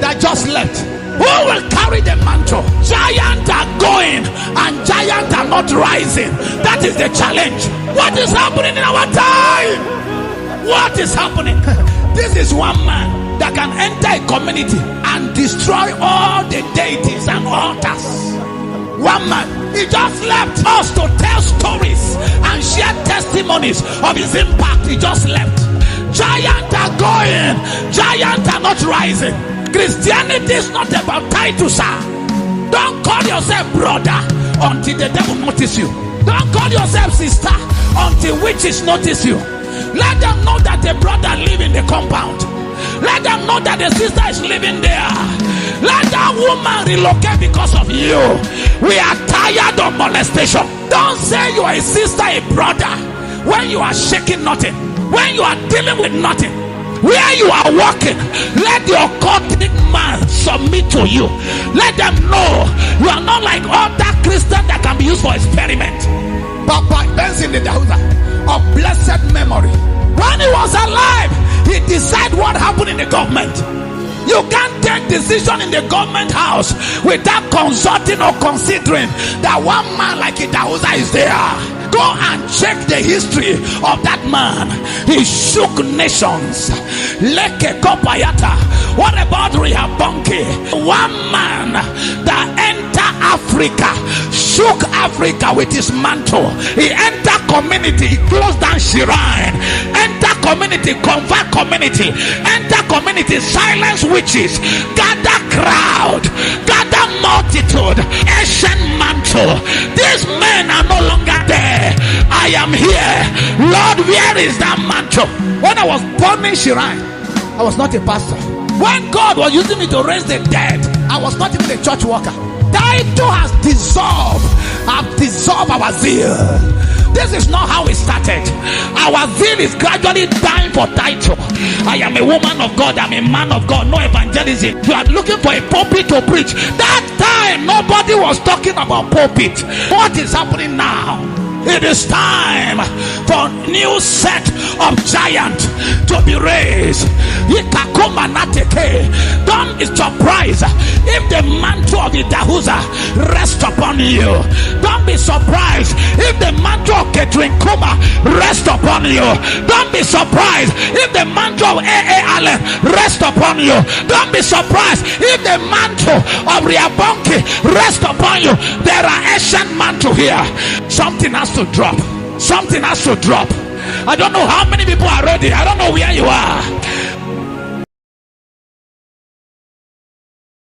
That just left. Who will carry the mantle? Giants are going and giants are not rising. That is the challenge. What is happening in our time? What is happening? This is one man that can enter a community and destroy all the deities and altars. One man, he just left us to tell stories and share testimonies of his impact. He just left. Giants are going, giants are not rising. Christianity is not about titles, sir. Don't call yourself brother until the devil notice you. Don't call yourself sister until witches notice you. Let them know that the brother live in the compound. Let them know that the sister is living there. Let that woman relocate because of you. We are tired of molestation. Don't say you are a sister, a brother, when you are shaking nothing, when you are dealing with nothing. Where you are walking, let your occultic man submit to you. Let them know you are not like other Christians that can be used for experiment. Papa Benson the Dahuza of blessed memory. When he was alive, he decided what happened in the government. You can't take decision in the government house without consulting or considering that one man like Dahuza is there. Go and check the history of that man. He shook nations. Leke Kopayata. What about Rehabonke? One man that entered Africa, shook Africa with his mantle. He entered community, he closed down shrine. Enter community, convert community. Enter community, silence witches. Gather crowd, gather multitude. Ancient mantle. These men are no longer there. I am here. Lord, where is that mantle? When I was born in shrine, I was not a pastor. When God was using me to raise the dead, I was not even a church worker. Title has dissolved. I've dissolved our zeal. This is not how it started. Our zeal is gradually dying for title. I am a woman of God, I'm a man of God, no evangelism. You are looking for a pulpit to preach. That time nobody was talking about pulpit. What is happening now? It is time for new set of giant to be raised. Don't be surprised if the mantle of the Dahuza rests upon you. Don't be surprised if the mantle of Catherine Kuma rests upon you. Don't be surprised if the mantle of A.A. Allen rests upon you. Don't be surprised if the mantle of Riabonke rests upon you. There are ancient mantle here. Something has to drop. Something has to drop. I don't know how many people are ready. I don't know where you are.